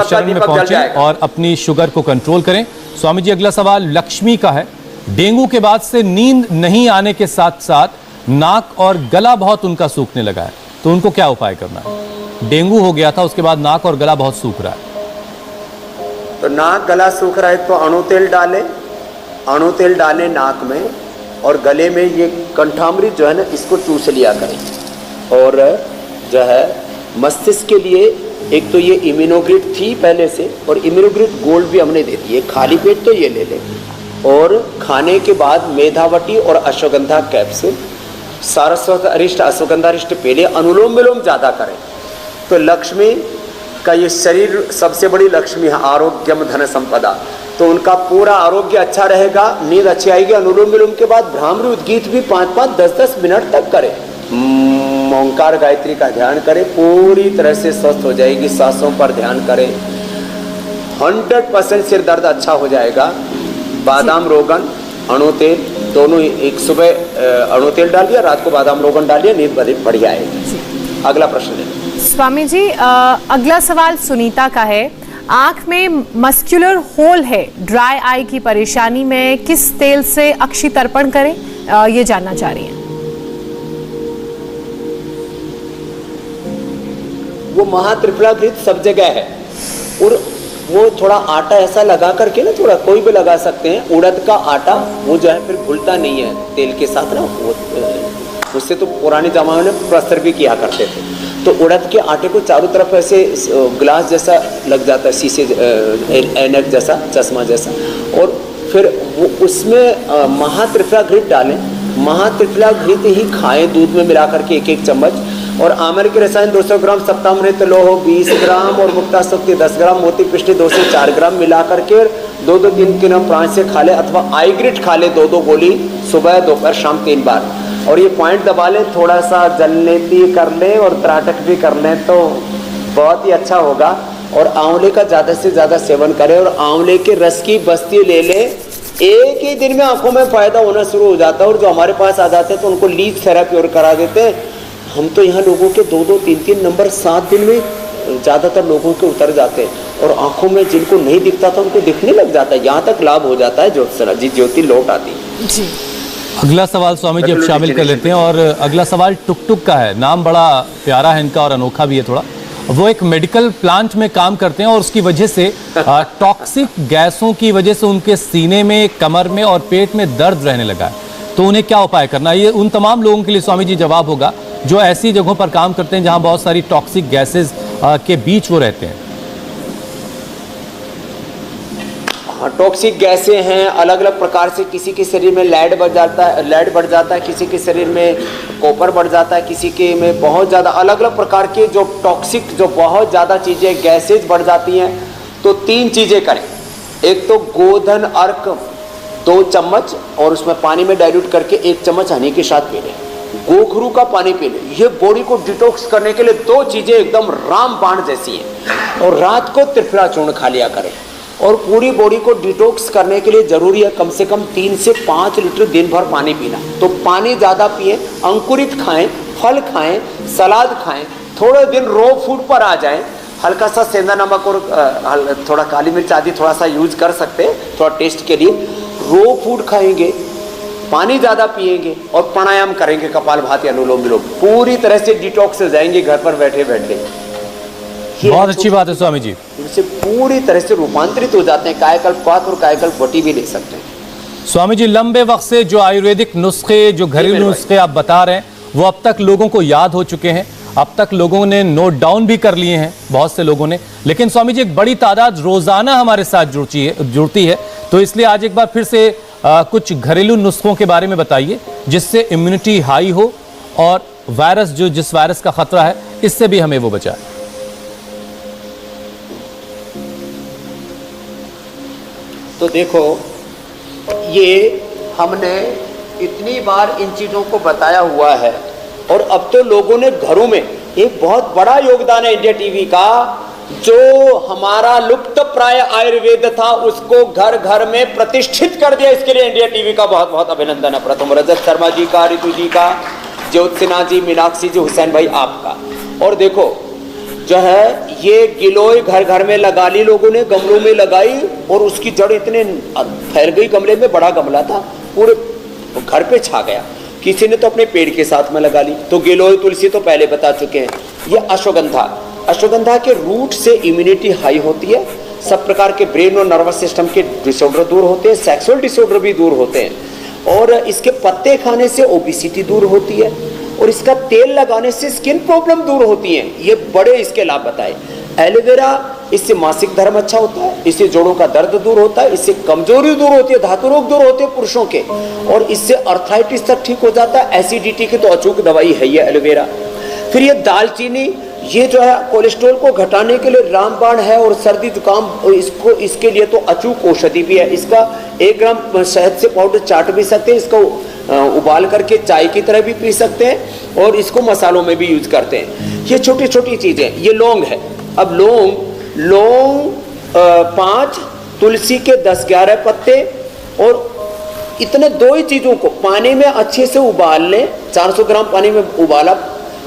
शरण में पहुंचे और अपनी शुगर को कंट्रोल करें। स्वामी जी अगला सवाल लक्ष्मी का है। डेंगू के बाद से नींद नहीं आने के साथ साथ नाक और गला बहुत उनका सूखने लगा है, तो उनको क्या उपाय करना है? डेंगू हो गया था, उसके बाद नाक और गला बहुत सूख रहा है। तो नाक गला सूख रहा है तो अणु तेल डालें नाक में, और गले में ये कंठामृत जो है ना, इसको चूस लिया करें। और जो है मस्तिष्क के लिए एक तो ये इम्यूनोग्रिड थी पहले से, और इम्यूनोग्रिड गोल्ड भी हमने दे दी है, खाली पेट तो ये ले लें। और खाने के बाद मेधावटी और अश्वगंधा कैप्सूल, सारस्वत अरिष्ट अश्वगंधा अरिष्ट पहले, अनुलोम विलोम ज़्यादा करें। तो लक्ष्मी का ये शरीर सबसे बड़ी लक्ष्मी है, आरोग्यम धन संपदा, तो उनका पूरा आरोग्य अच्छा रहेगा, नींद अच्छी आएगी। अनुलोम विलोम के बाद भ्रामरी उद्गीत भी 5-5, 10-10 मिनट तक करें। ओंकार गायत्री का ध्यान करें, पूरी तरह से स्वस्थ हो जाएगी। सांसों पर ध्यान करें, 100% सिर दर्द अच्छा हो जाएगा। बादाम रोगन, अणु तेल दोनों, एक सुबह अणु तेल डालिए, रात को बादाम रोगन डालिए, नींद बढ़िया आएगी। अगला प्रश्न है स्वामी जी, अगला सवाल सुनीता का है। आंख में मस्कुलर होल है, ड्राई आई की परेशानी में किस तेल से अक्षि तर्पण करें, ये जानना चाह रही हैं। वो महात्रिफलाघृत सब जगह है, और वो थोड़ा आटा ऐसा लगा करके ना, थोड़ा कोई भी लगा सकते हैं, उड़द का आटा, वो जो है फिर घुलता नहीं है तेल के साथ ना, वो उससे तो पुराने जमाने में प्रस्तर भी किया करते थे। तो उड़द के आटे को चारों तरफ ऐसे ग्लास जैसा लग जाता है, शीशे ऐनक जैसा, चश्मा जैसा, और फिर वो उसमें महात्रिफलाघृत डालें। महात्रिफलाघृत ही खाएं, दूध में मिला करके 1-1 चम्मच। और आमल के रसायन 200 ग्राम, सप्तामृत लोहो 20 ग्राम, और मुक्ता शक्ति 10 ग्राम, मोती पिष्टी 2 से 4 ग्राम मिला करके 2-3 किलो प्राण से खा ले, अथवा आईग्रिट खा ले 2-2 गोली, सुबह दोपहर शाम 3 बार। और ये पॉइंट दबा लें, थोड़ा सा जलनेती कर लें और त्राटक भी कर लें, तो बहुत ही अच्छा होगा। और आंवले का ज़्यादा से ज़्यादा सेवन करें और आंवले के रस की बस्ती ले लें। एक ही दिन में आंखों में फ़ायदा होना शुरू हो जाता है। और जो हमारे पास आ जाते हैं तो उनको लीज थेरेपी और करा देते हैं। हम तो यहाँ लोगों के 2-2, 3-3 नंबर 7 दिन में ज़्यादातर लोगों के उतर जाते हैं और आंखों में जिनको नहीं दिखता था उनको दिखने लग जाता है। यहाँ तक लाभ हो जाता है, ज्योति लौट आती है जी। अगला सवाल स्वामी जी अब शामिल कर लेते हैं और अगला सवाल टुक टुक का है। नाम बड़ा प्यारा है इनका और अनोखा भी है थोड़ा। वो एक मेडिकल प्लांट में काम करते हैं और उसकी वजह से टॉक्सिक गैसों की वजह से उनके सीने में, कमर में और पेट में दर्द रहने लगा है। तो उन्हें क्या उपाय करना है, ये उन तमाम लोगों के लिए स्वामी जी जवाब होगा जो ऐसी जगहों पर काम करते हैं जहां बहुत सारी टॉक्सिक गैसेस के बीच वो रहते हैं। हाँ, टॉक्सिक गैसें हैं अलग अलग प्रकार से। किसी के शरीर में लेड बढ़ जाता है, किसी के शरीर में कॉपर बढ़ जाता है, किसी के में बहुत ज़्यादा अलग अलग प्रकार के जो टॉक्सिक, जो बहुत ज़्यादा चीज़ें गैसेज बढ़ जाती हैं। तो 3 चीज़ें करें। एक तो गोधन अर्क 2 चम्मच और उसमें पानी में डाइल्यूट करके 1 चम्मच हनी के साथ पी लें। गोखरू का पानी पी लें। ये बॉडी को डिटॉक्स करने के लिए 2 चीज़ें एकदम रामबाण जैसी हैं। और रात को त्रिफला चूर्ण खा लिया करें। और पूरी बॉडी को डिटॉक्स करने के लिए ज़रूरी है कम से कम 3 से 5 लीटर दिन भर पानी पीना। तो पानी ज़्यादा पिए, अंकुरित खाएं, फल खाएं, सलाद खाएं, थोड़े दिन रॉ फूड पर आ जाएं। हल्का सा सेंधा नमक और थोड़ा काली मिर्च आदि थोड़ा सा यूज कर सकते हैं थोड़ा टेस्ट के लिए। रॉ फूड खाएंगे, पानी ज़्यादा पिएंगे और प्राणायाम करेंगे, कपालभाति, अनुलोम विलोम, पूरी तरह से डिटॉक्स हो जाएंगे घर पर बैठे बैठे। बहुत अच्छी बात है स्वामी जी। इनसे पूरी तरह से रूपांतरित हो जाते हैं। कायाकल्प क्वाथ और कायाकल्प वटी भी ले सकते हैं। स्वामी जी लंबे वक्त से जो आयुर्वेदिक नुस्खे, जो घरेलू नुस्खे आप बता रहे हैं वो अब तक लोगों को याद हो चुके हैं, अब तक लोगों ने नोट डाउन भी कर लिए हैं बहुत से लोगों ने। लेकिन स्वामी जी एक बड़ी तादाद रोजाना हमारे साथ जुड़ती है, तो इसलिए आज एक बार फिर से कुछ घरेलू नुस्खों के बारे में बताइए जिससे इम्यूनिटी हाई हो और वायरस, जिस वायरस का खतरा है, इससे भी हमें वो बचाए। तो देखो, ये हमने इतनी बार इन चीज़ों को बताया हुआ है और अब तो लोगों ने घरों में, एक बहुत बड़ा योगदान है इंडिया टीवी का, जो हमारा लुप्त प्राय आयुर्वेद था उसको घर घर में प्रतिष्ठित कर दिया। इसके लिए इंडिया टीवी का बहुत बहुत अभिनंदन है। प्रथम रजत शर्मा जी का, रितु जी का, ज्योत सिन्हा जी, मीनाक्षी जी, हुसैन भाई आपका। और देखो जो है ये गिलोय घर घर में लगा ली लोगों ने, गमलों में लगाई और उसकी जड़ इतने फैल गई, गमले में बड़ा गमला था, पूरे घर पे छा गया। किसी ने तो अपने पेड़ के साथ में लगा ली। तो गिलोय, तुलसी तो पहले बता चुके हैं। ये अश्वगंधा के रूट से इम्यूनिटी हाई होती है। सब प्रकार के ब्रेन और नर्वस सिस्टम के डिसऑर्डर दूर होते हैं, सेक्सुअल डिसऑर्डर भी दूर होते हैं। और इसके पत्ते खाने से ओबेसिटी दूर होती है और इसका तेल लगाने से स्किन प्रॉब्लम दूर होती है। ये बड़े इसके लाभ बताए। एलोवेरा, इससे मासिक धर्म अच्छा होता है, इससे जोड़ों का दर्द दूर होता है, इससे कमजोरी दूर होती है, धातु रोग दूर होते हैं पुरुषों के, और इससे अर्थराइटिस तक ठीक हो जाता है। एसिडिटी की तो अचूक दवाई है ये एलोवेरा। फिर ये दालचीनी, ये जो है कोलेस्ट्रॉल को घटाने के लिए रामबाण है और सर्दी जुकाम इसके लिए तो अचूक औषधि भी है। इसका 1 ग्राम शहद से पाउडर चाट भी सकते हैं, इसको उबाल करके चाय की तरह भी पी सकते हैं और इसको मसालों में भी यूज करते हैं। ये छोटी छोटी चीजें। ये लौंग है। अब लौंग 5, तुलसी के 10-11 पत्ते और इतने 2 ही चीजों को पानी में अच्छे से उबाल लें। 400 ग्राम पानी में उबाला,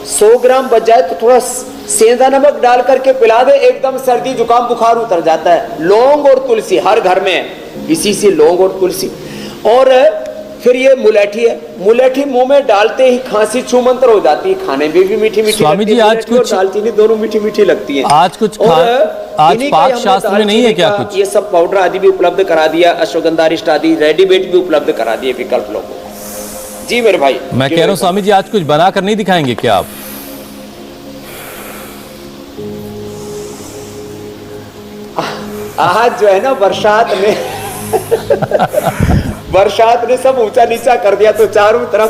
100 ग्राम बच जाए तो थोड़ा सेंधा नमक डाल करके पिला दे, एकदम सर्दी जुकाम बुखार उतर जाता है। लौंग और तुलसी हर घर में है, इसी से लौंग और तुलसी। और फिर ये मुलेठी है। मुलेठी मुंह में डालते ही खांसी छूमंतर हो जाती है, खाने में भी मीठी मीठी स्वामी जी आज कुछ दालचीनी दोनों मीठी मीठी लगती है। आज कुछ आज पाक शास्त्र में नहीं है क्या कुछ? ये सब पाउडर आदि भी उपलब्ध करा दिया, अश्वगंधा अरिष्ट आदि रेडीमेड भी उपलब्ध करा दिए विकल्प लोगों को। जी मेरे भाई, मैं कह रहा हूँ स्वामी जी आज कुछ बनाकर नहीं दिखाएंगे क्या आप? आज जो है ना बरसात ने सब ऊंचा नीचा कर दिया, तो चारों तरफ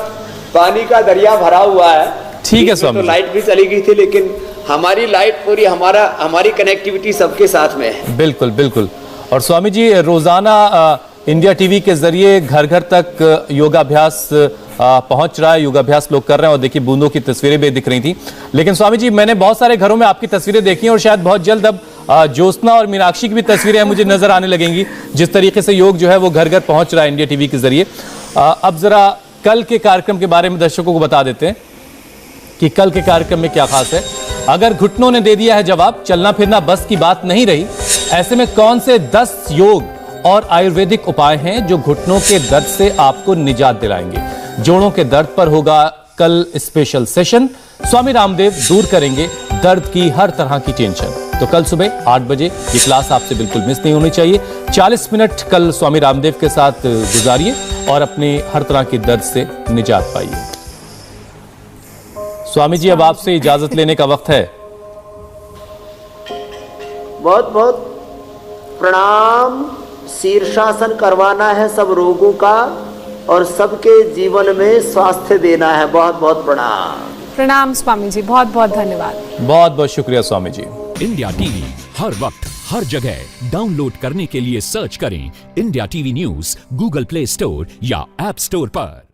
पानी का दरिया भरा हुआ है। ठीक है स्वामी, तो लाइट भी चली गई थी, लेकिन हमारी लाइट पूरी, हमारी कनेक्टिविटी सबके साथ में है। बिल्कुल बिल्कुल। और स्वामी जी रोजाना इंडिया टीवी के जरिए घर घर तक योगाभ्यास पहुंच रहा है, योगाभ्यास लोग कर रहे हैं और देखिए बूंदों की तस्वीरें भी दिख रही थी। लेकिन स्वामी जी मैंने बहुत सारे घरों में आपकी तस्वीरें देखी हैं और शायद बहुत जल्द अब ज्योत्सना और मीनाक्षी की भी तस्वीरें मुझे नजर आने लगेंगी, जिस तरीके से योग जो है वो घर घर पहुंच रहा है इंडिया टीवी के जरिए। अब जरा कल के कार्यक्रम के बारे में दर्शकों को बता देते हैं कि कल के कार्यक्रम में क्या खास है। अगर घुटनों ने दे दिया है जवाब, चलना फिरना बस की बात नहीं रही, ऐसे में कौन से 10 योग और आयुर्वेदिक उपाय हैं जो घुटनों के दर्द से आपको निजात दिलाएंगे। जोड़ों के दर्द पर होगा कल स्पेशल सेशन। स्वामी रामदेव दूर करेंगे दर्द की हर तरह की टेंशन। तो कल सुबह 8 बजे ये क्लास आपसे बिल्कुल मिस नहीं होनी चाहिए। 40 मिनट कल स्वामी रामदेव के साथ गुजारिए और अपने हर तरह के दर्द से निजात पाइए। स्वामी जी, अब आपसे इजाजत लेने का वक्त है। बहुत बहुत प्रणाम। शीर्षासन करवाना है सब रोगों का और सबके जीवन में स्वास्थ्य देना है। बहुत बहुत प्रणाम। प्रणाम स्वामी जी, बहुत बहुत धन्यवाद। बहुत बहुत शुक्रिया स्वामी जी। इंडिया टीवी हर वक्त हर जगह डाउनलोड करने के लिए सर्च करें India TV news Google play store या ऐप स्टोर पर।